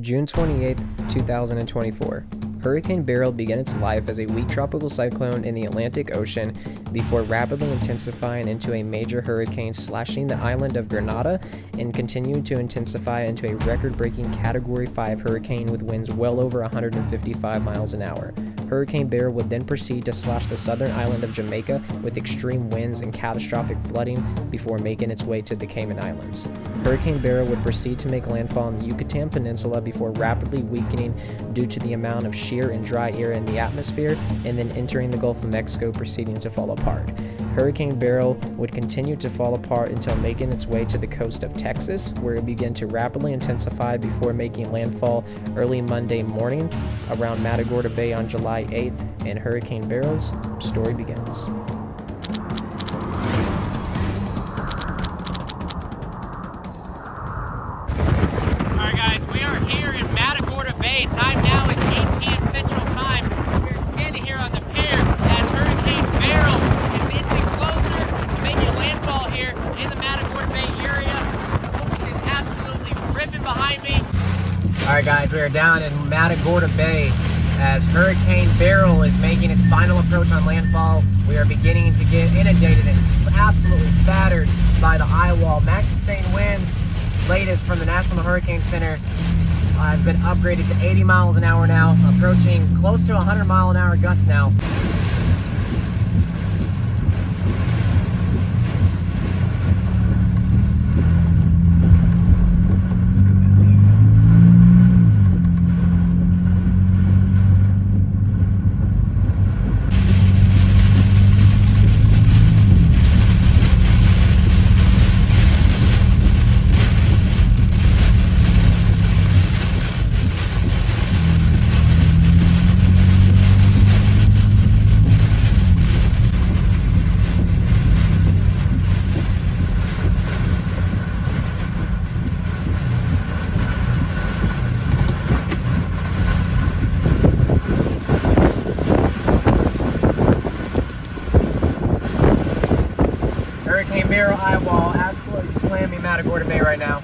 June 28, 2024. Hurricane Beryl began its life as a weak tropical cyclone in the Atlantic Ocean before rapidly intensifying into a major hurricane, slashing the island of Grenada and continuing to intensify into a record-breaking Category 5 hurricane with winds well over 155 miles an hour. Hurricane Beryl would then proceed to slash the southern island of Jamaica with extreme winds and catastrophic flooding before making its way to the Cayman Islands. Hurricane Beryl would proceed to make landfall in the Yucatan Peninsula before rapidly weakening due to the amount of sheer and dry air in the atmosphere, and then entering the Gulf of Mexico, proceeding to fall apart. Hurricane Beryl would continue to fall apart until making its way to the coast of Texas, where it began to rapidly intensify before making landfall early Monday morning around Matagorda Bay on July 8th, and Hurricane Beryl's story begins. Alright guys, we are here in Matagorda Bay. Time now is 8 p.m. Central Time. We're standing here on the pier as Hurricane Beryl is inching closer to making landfall here in the Matagorda Bay area. The ocean is absolutely ripping behind me. Alright guys, we are down in Matagorda Bay as Hurricane Beryl is making its final approach on landfall. We are beginning to get inundated and absolutely battered by the eye wall. Max sustained winds, latest from the National Hurricane Center, has been upgraded to 80 miles an hour now, approaching close to 100 mile an hour gusts now. Hurricane Beryl eye wall absolutely slamming Matagorda Bay right now.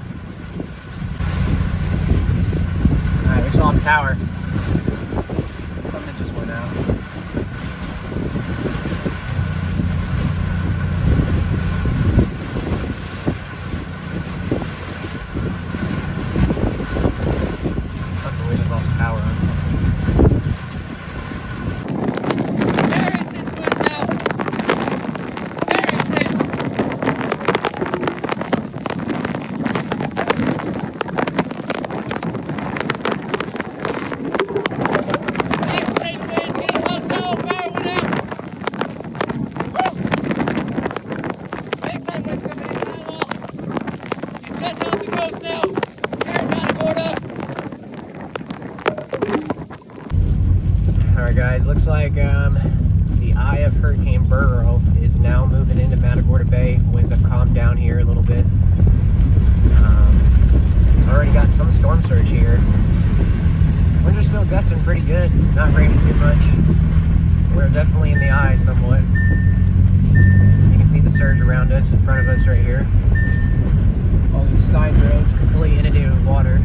Alright, we just lost power. Something just went out. We just lost power on something. Alright guys, looks like the eye of Hurricane Beryl is now moving into Matagorda Bay. Winds have calmed down here a little bit. Already got some storm surge here. Winds are still gusting pretty good, not raining too much. We're definitely in the eye somewhat. You can see the surge around us, in front of us right here. All these side roads completely inundated with water.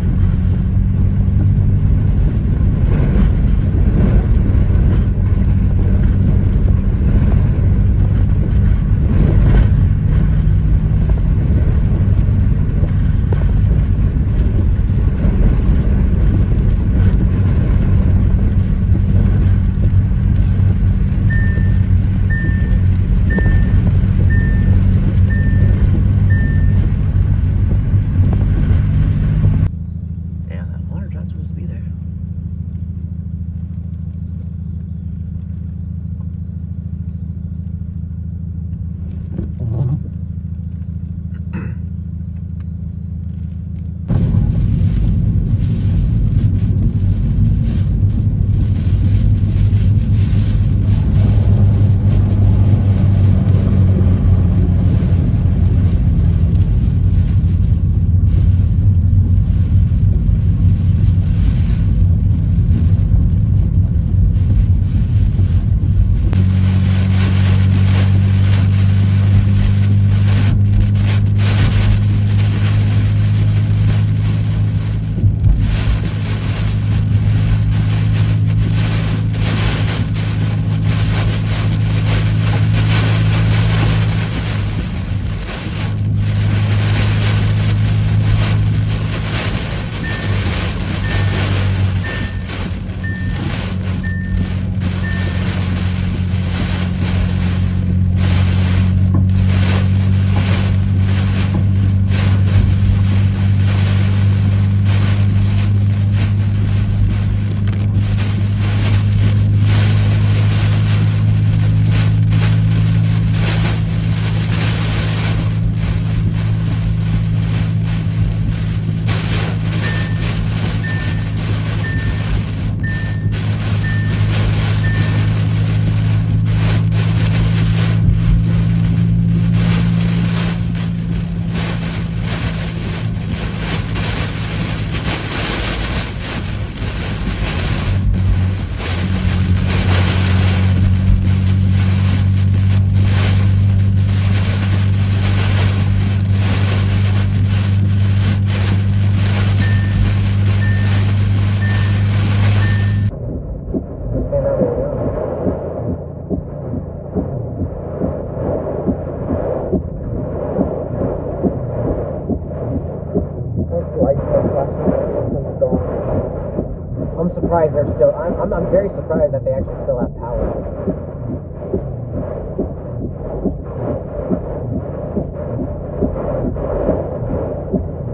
I'm surprised they're still. I'm very surprised that they actually still have power.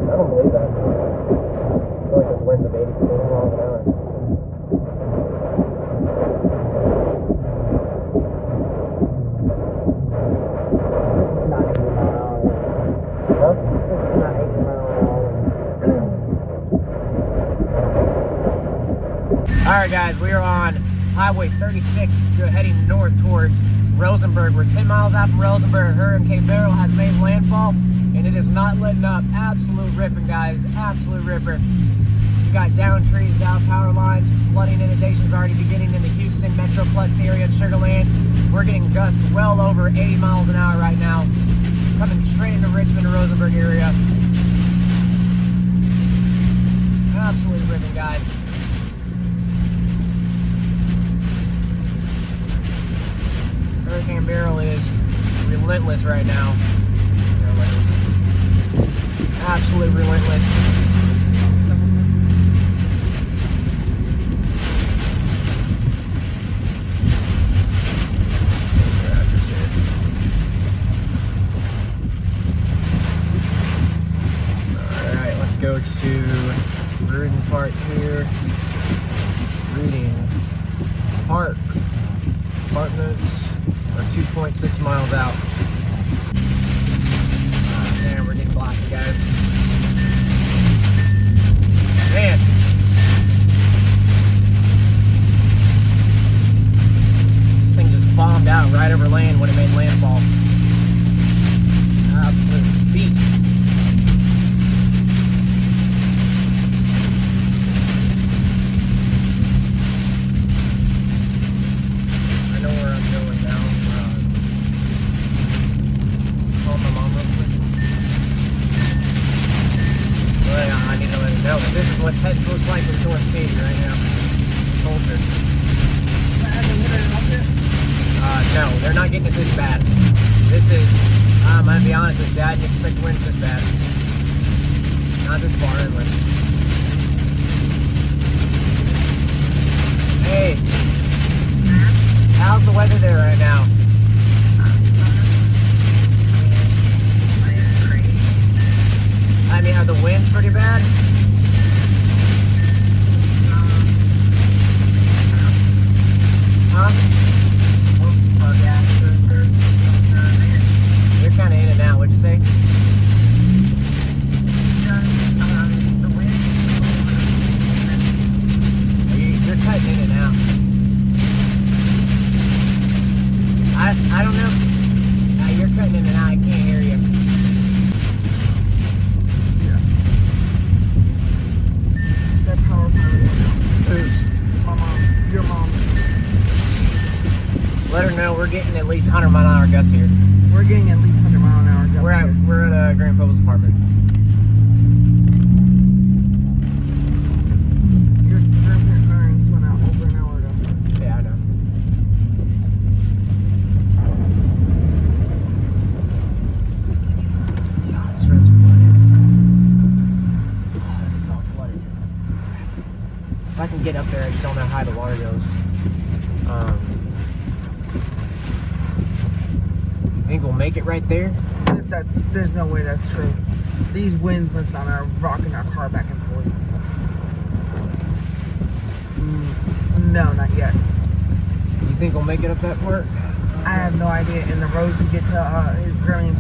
I don't believe that. It's only just winds of 80 miles an hour. Not 80 miles an hour. Huh? It's not 80 miles an hour. Alright guys, we are on Highway 36, heading north towards Rosenberg. We're 10 miles out from Rosenberg. Hurricane Beryl has made landfall, and it is not letting up. Absolute ripping, guys. Absolute ripper. We got down trees, down power lines, flooding inundations already beginning in the Houston Metroplex area and Sugar Land. We're getting gusts well over 80 miles an hour right now, coming straight into Richmond and Rosenberg area. Absolutely ripping, guys. Hurricane Beryl is relentless right now. Absolutely relentless. Alright, let's go to Rudin Park here. Rudin Park Apartments. 2.6 miles out. Man, we're getting blocked, guys. Man. This thing just bombed out right over land when it made landfall. Absolute beast. I know where I'm going now. I need to let her know. But this is what's heading most likely towards Katie right now. Told her. No, they're not getting it this bad. This is, I'm gonna be honest with you, I didn't expect winds this bad. Not this far inland. Hey, how's the weather there right now? I mean, are the winds pretty bad? Huh? You're kind of in and out. What'd you say? You're cutting in and out. I don't know. You're cutting in and out. I can't hear you. Who's? My mom. Your mom. Let her know we're getting at least 100 mile an hour gusts here. We're getting at least 100 mile an hour gusts here. We're at Grandpa's apartment. Your grandparents went out over an hour ago. Yeah, I know. Oh, this road's flooded. Oh, this is all flooded. If I can get up there, I just don't know how high the water goes. You think we'll make it right there? There's no way that's true. These winds must not are rocking our car back and forth. No, not yet. You think we'll make it up that part? I have no idea. And the roads to get to his Grammy